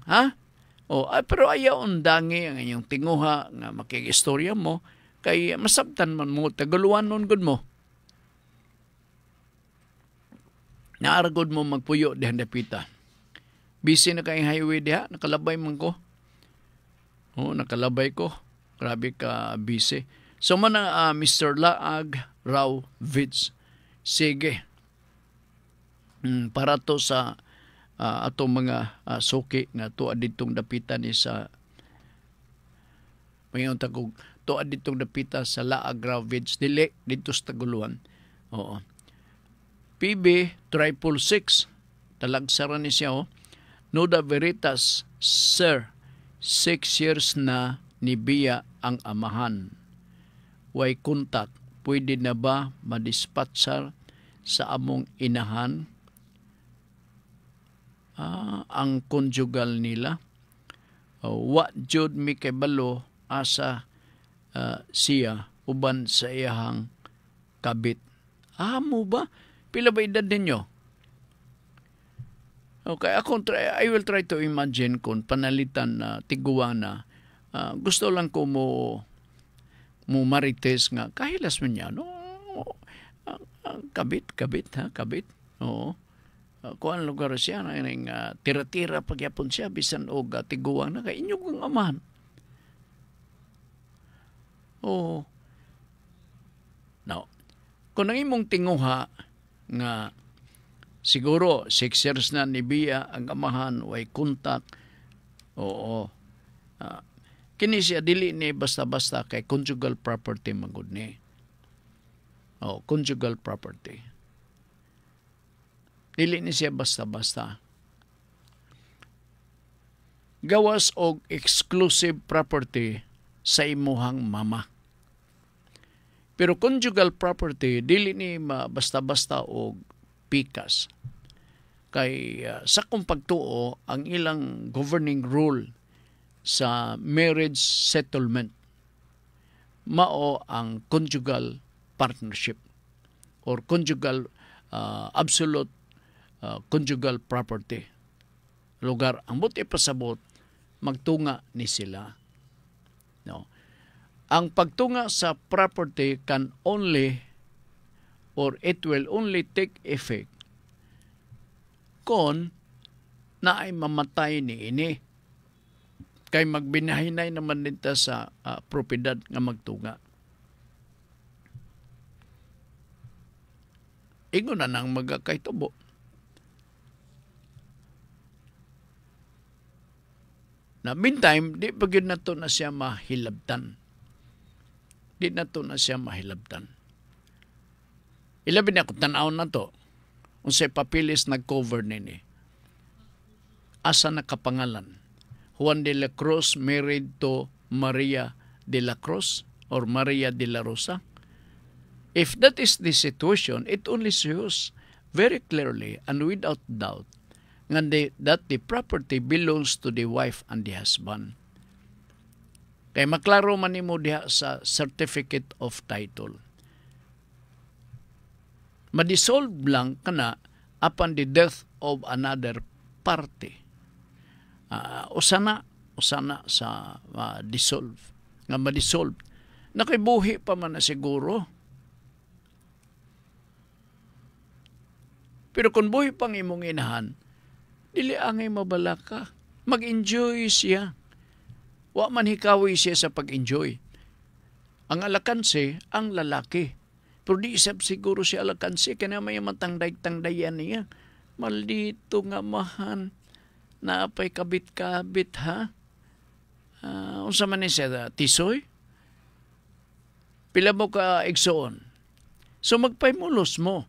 pero ayaw undangi ang inyong tinguha nga makikistorya mo, kay masabtan man mo, tagaluan nun gud mo. Naaragod mo magpuyo dihan dapita. Busy na kayong highway diha, nakalabay man ko. Nakalabay ko. Grabe ka busy. So man Mr. Laag Rao Vids. Sige. Para to sa ato mga suki nga tuad ditong dapitan ni sa mayon tagog tuad ditong dapita sa Laag Rao Vids dili dito sa Taguluan. Oo. PB 666 talagsaran ni siya Nuda Veritas, Sir, 6 years na nibiya ang amahan. Way kontak, pwede na ba madispatchar sa among inahan ang conjugal nila? Wa jud mi kay balo asa siya uban sa iyahang kabit. Mo ba? Pila ba edad ninyo? Okay, I will try to imagine kung panalitan na tiguan na gusto lang ko mo marites nga kahilas man niya, no? Kabit. Oo. Kuan lugar siya na tira-tira pagyapon siya bisan og tiguan na kay inyo kong amahan. Oo. Now, kung ang imong tinguha nga siguro 6 years na nibiya ang amahan way kontak, oo, kini siya dili ni basta-basta kay conjugal property magud ni. Conjugal property dili ni siya basta-basta. Gawas og exclusive property sa imuhang mama. Pero conjugal property dili ni basta-basta og pikas. Kay sa kung pagtuo ang ilang governing rule sa marriage settlement mao ang conjugal partnership or conjugal absolute conjugal property. Lugar ang buti pasabot magtunga ni sila. No. Ang pagtunga sa property can only or it will only take effect kung na ay mamatay ni ini. Kay magbinahinay naman nita sa propiedad nga magtunga. ingon na nang magkakaitubo. Na meantime, di pa gyud nato na siya mahilabtan. Di nato na siya mahilabtan. Ilabi na ako tanawon na to. Unsay papilis nag-cover nini. Asa nakapangalan? Juan de la Cruz married to Maria de la Cruz or Maria de la Rosa. If that is the situation, it only shows very clearly and without doubt that the property belongs to the wife and the husband. Kaya maklaro man nimo diha sa certificate of title. Madissolve lang kana upon the death of another party. Usana sa dissolve. Nga madissolve. Nakibuhi pa man na siguro. Pero kung buhi pang imong inahan, dili angay mabalaka. Mag-enjoy siya. Wa man hikawi siya sa pag-enjoy. Ang alakanse, ang lalaki. Pero di isap siguro siya alakanse. Kaya may matangday-tangdayan niya. Maldito nga mahan. Naapay kabit-kabit ha. Unsa man ni siya, tisoy? Pila mo ka igsoon. So magpaymulos mo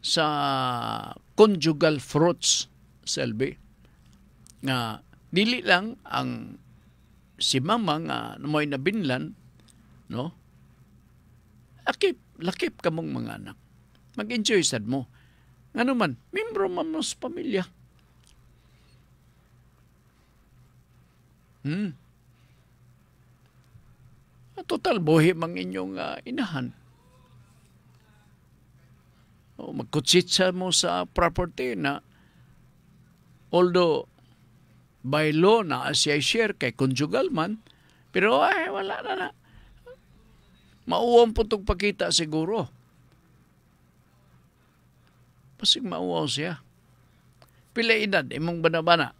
sa conjugal fruits, Selby, nga dili lang ang si mama nga mo'y nabinlan, no? Lakip ka mong mga anak. Mag-enjoy sad mo. Nga naman, membro mo sa pamilya. Total, buhi mang inyong inahan. Magkutsitsa mo sa property na although by law na siya share kay conjugal man, pero wala na. Mauwang po itong pakita siguro. Pasig mauwaw siya. Pila edad, imong banabana.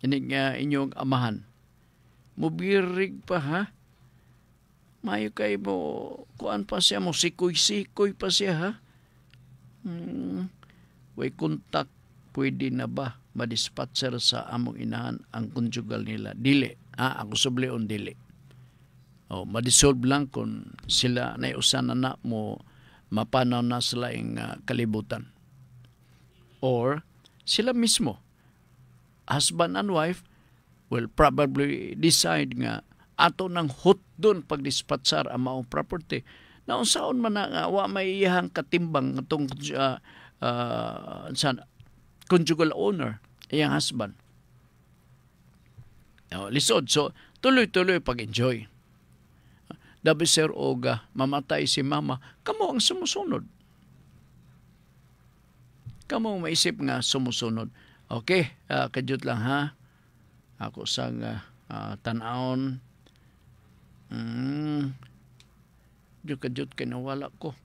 Inyong amahan. Mubirig pa ha? Mayo kay mo, kuan pa siya, mo sikoy-sikoy pa siya ha? Way kontak, pwede na ba madispatcher sa among inahan ang conjugal nila? Dili. Ako sublion dili. Madissolve lang kung sila na usan na mo mapanaw na sila yung kalibutan. Or sila mismo, husband and wife, will probably decide nga ato ng hot doon pag-dispatchar ang maong property. Na unsaon man na wa may iyahang katimbang itong conjugal owner, iyang husband. Lisod. So, tuloy-tuloy pag-enjoy. Dabi Sir Oga, mamatay si mama, kamo ang sumusunod. Kamo maisip nga sumusunod. Okay, kadyot lang ha. Ako sang tanawon. Kadyot kay nawala ko.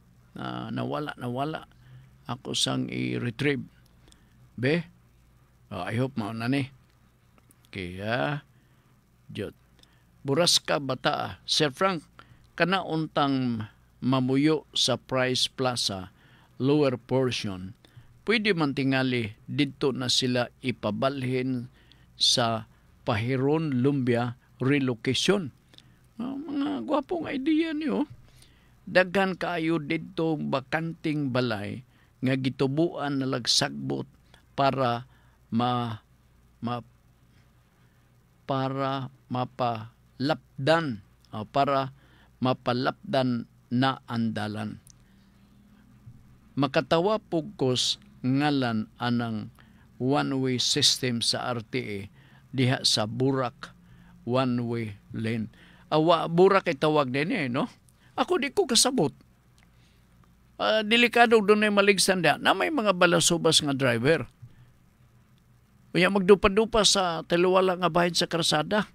Nawala. Ako sang i-retrieve. Be? I hope mauna ni. Kaya, Diyot. Buras ka bata. Sir Frank, kana untang mamuyo sa Price Plaza, lower portion, pwede man tingali dito na sila ipabalhin sa Pahiron, Lumbia relocation. Mga gwapong idea niyo. Daghan kaayo dito bakanting balay nga gitubuan na lagsagbot para mapalapdan na andalan. Makatawa pugkos ngalan anang one-way system sa RTA diha sa Burak one-way lane. Burak ay tawag din no? Ako di ko kasabot. Delikado doon ay maligsan na may mga balasubas nga driver. Unya magdupa-dupa sa taliwala nga bahin sa karsada.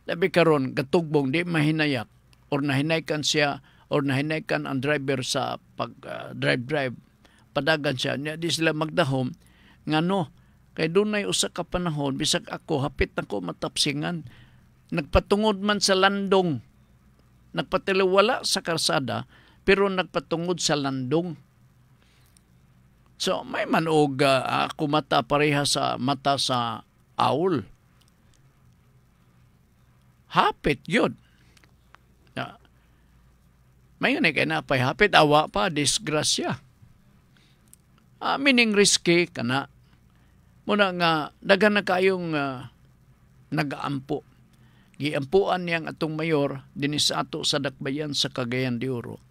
Labi karon gatugbong di mahinayak or nahinaykan siya or nahinaykan ang driver sa pag drive padagan siya nya di sila magdahom ngano kay dunay usa ka panahon bisag ako hapit nako matapsingan nagpatungod man sa landong nagpatiliwala sa karsada pero nagpatungod sa landong. So may manog ako mata pareha sa mata sa owl. Hapit yun. May kay na pa'y hapit, awa pa, disgrasya. Meaning risky ka na. Muna nga, dagan na kayong nag-aampo. Giampuan niyang atong mayor, dinis ato sa dakbayan sa Cagayan de Oro.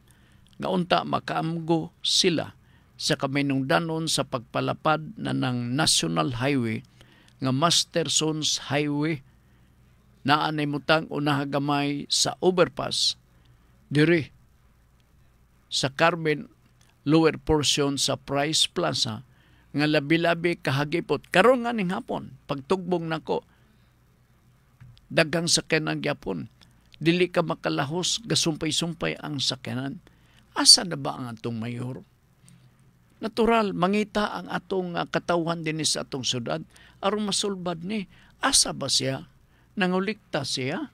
Nga unta, makaamgo sila sa kaminungdanon sa pagpalapad na ng National Highway, nga Master Sons Highway, na anay mutang unahagamay sa overpass, diri sa Carmen lower portion sa Price Plaza nga labi-labi kahagipot karon nga ning hapon pagtugbong nako dagang sakyanan gyapon dili ka makalahos gasumpay-sumpay ang sakyanan. Asa na ba ang atong mayor? Natural mangita ang atong katawhan dinhi sa atong syudad aron masulbad ni asa ba siya nangulikta siya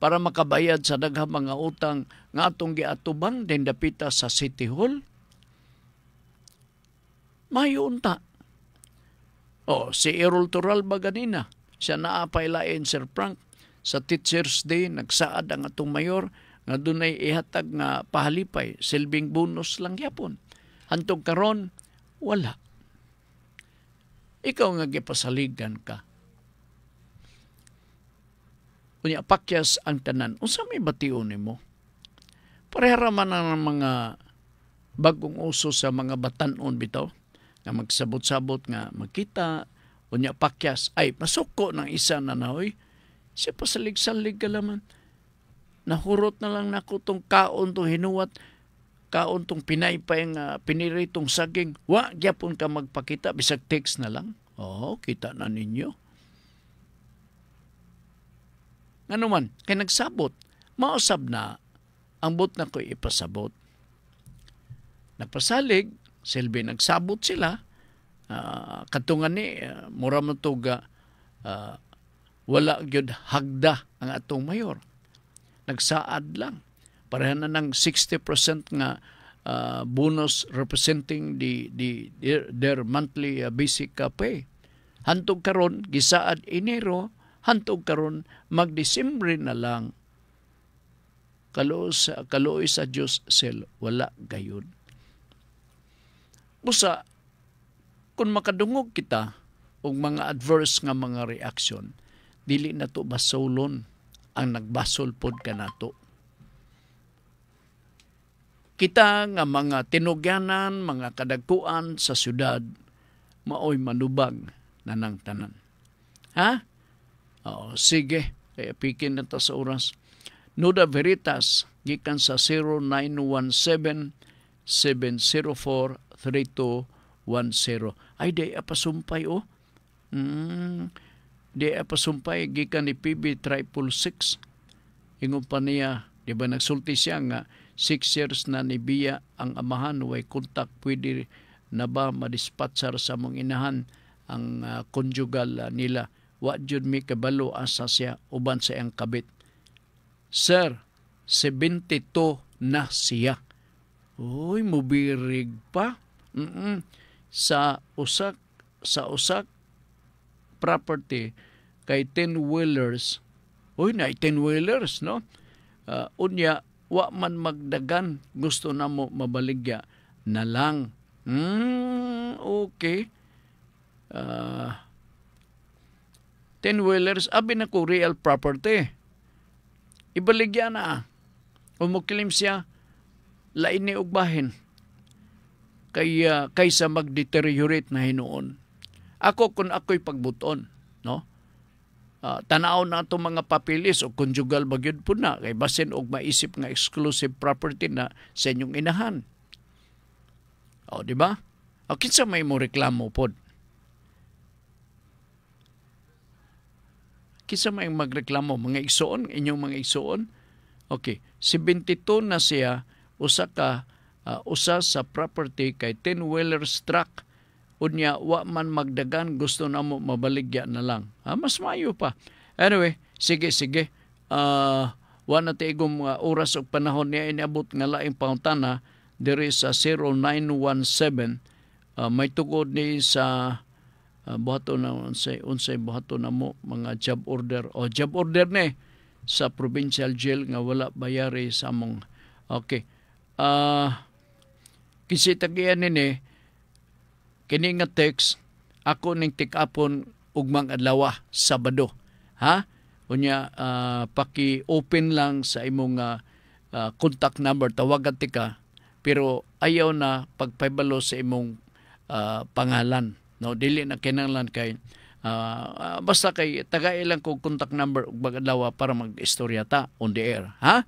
para makabayad sa daghang mga utang nga atong giatubang din dapita sa City Hall. Mayo unta. Si Errol Turalba ganina, siya naapay lain Sir Frank sa Teachers Day nagsaad ang atong mayor nga dunay ihatag nga pahalipay, silbing bonus lang gyapon. Hantong karon wala. Ikaw nga gipasaligan ka. Unya pakyas ang tanan. Unsa may bation nimo? Parehara man ang mga bagong uso sa mga batan-on bitaw nga magsabot-sabot nga magkita unya pakyas ay masuko ng isa na nahoy. Siya pasalig-salig ka laman. Nahurot na lang nako tong kaon tong hinuwat, kaon tong pinaypay nga piniritong saging. Wa gyapon ka magpakita bisag text na lang. Kita na ninyo. Ano man, kay nagsabot, mausab na, ang bot na ko'y ipasabot. Nagpasalig, silbi nagsabot sila, katungan ni, mura matuga, wala gyud hagda ang atong mayor. Nagsaad lang. Pareha na ng 60% nga bonus representing their monthly basic pay. Hantog karon gisaad Enero, hantog karon mag-Disyembre na lang. Kaluoy sa Dios sel wala gayon. Busa kung makadungog kita og mga adverse nga mga reaction, dili na to basolon ang nagbasol pod kanato. Kita nga mga tinugyanan, mga kadagkuan sa syudad, maoy manubag na ng tanan. Ha? Sige. Kaya pikin na ta sa oras. Nuda Veritas, gikan sa 0917-704-3210. Ay, di apasumpay Di apasumpay, gikan ni PB 666. Ingon pa niya, di ba nagsulti siya nga 6 years na ni Bia ang amahan, way kontak, pwede na ba madispatsar sa mong inahan ang conjugal nila. Wa jud mi kabalo asa siya uban sa iyang kabit. Sir, 72 na siya. Uy, mubirig pa. Sa usak property kay 10-wheelers. Uy, na 10-wheelers, no? Unya, wa man magdagan, gusto na mo mabaligya na lang. Okay. 10-wheelers, abi na ko real property. Ibaligya na. Umukilim siya, lain ni ugbahin. Kaysa mag-deteriorate na hinuon. Ako kung ako'y pagbuton, no? Tanaw na itong mga papilis o conjugal bagyod po na kay basin og maisip nga exclusive property na sa inyong inahan. O, di ba? O, kinsa may mo reklamo pod? Kinsa may magreklamo? Mga igsoon? Inyong mga igsoon? Okay. 72 na siya, usa sa property kay 10-wheelers truck. Unya, wa man magdagan, gusto na mo mabaligya na lang. Mas mayo pa. Anyway, sige. wa na tigong oras o panahon niya iniabot nga laing pangutana diri sa 0917 may tugod ni sa buhaton na unsay buhaton na mo mga job order ni sa provincial jail nga wala bayari sa among okay kisitagian ni kini nga text ako ning tik-apon ugmang adlaw Sabado ha unya paki-open lang sa imong contact number tawagan tika pero ayaw na pagpabalo sa imong pangalan no dili na kinahanglan kay basta kay tagay lang kog contact number ug adlaw para mag-istorya ta on the air ha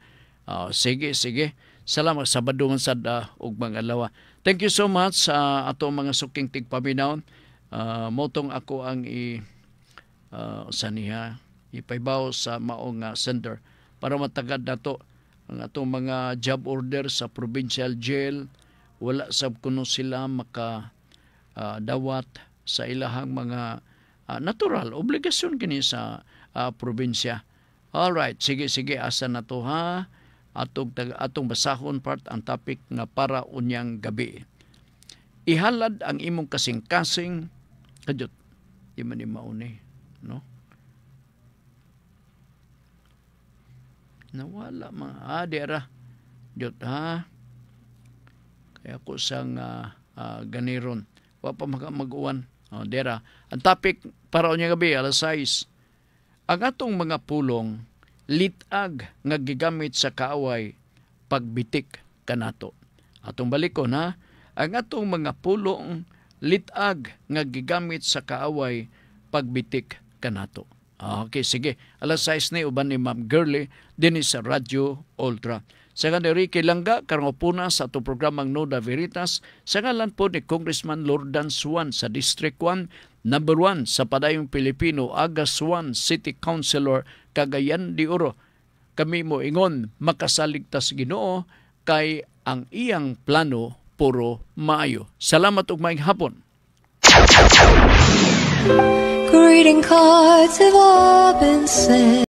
sige salamat Sabado man sad ug adlaw. Thank you so much sa ato mga suking tigpaminaw. Motong ako ang saniha ipaibaw sa maong center para matagad nato ang atong mga job order sa provincial jail wala sab kuno sila maka dawat sa ilahang mga natural obligasyon kini sa probinsya. All right, sige asa na to ha. Atong basahon part ang topic nga para unyang gabi. Ihalad ang imong kasing-kasing kadot di man ni mauni no nawala mga dera jud ha kaya ko sang ganiron wa pa mag-uwan dera ang topic para unyang gabi alas 6 ang atong mga pulong litag nga gigamit sa kaaway pagbitik kanato atong balikon ha ang atong mga pulong litag nga gigamit sa kaaway pagbitik kanato. Okay, sige. Alas 6 ni uban ni Ma'am Girly din sa Radyo Ultra. Sa kaniri kilangga karong upuna sa atong programang Nuda Veritas sa ngalan po ni Congressman Lordan Suan sa District 1, number 1 sa Padayong Pilipino, Agas 1 City Councilor, Cagayan de Oro. Kami mo ingon makasaligtas Ginoo kay ang iyang plano puro maayo. Salamat ug maayong hapon. Greeting cards have all been sent.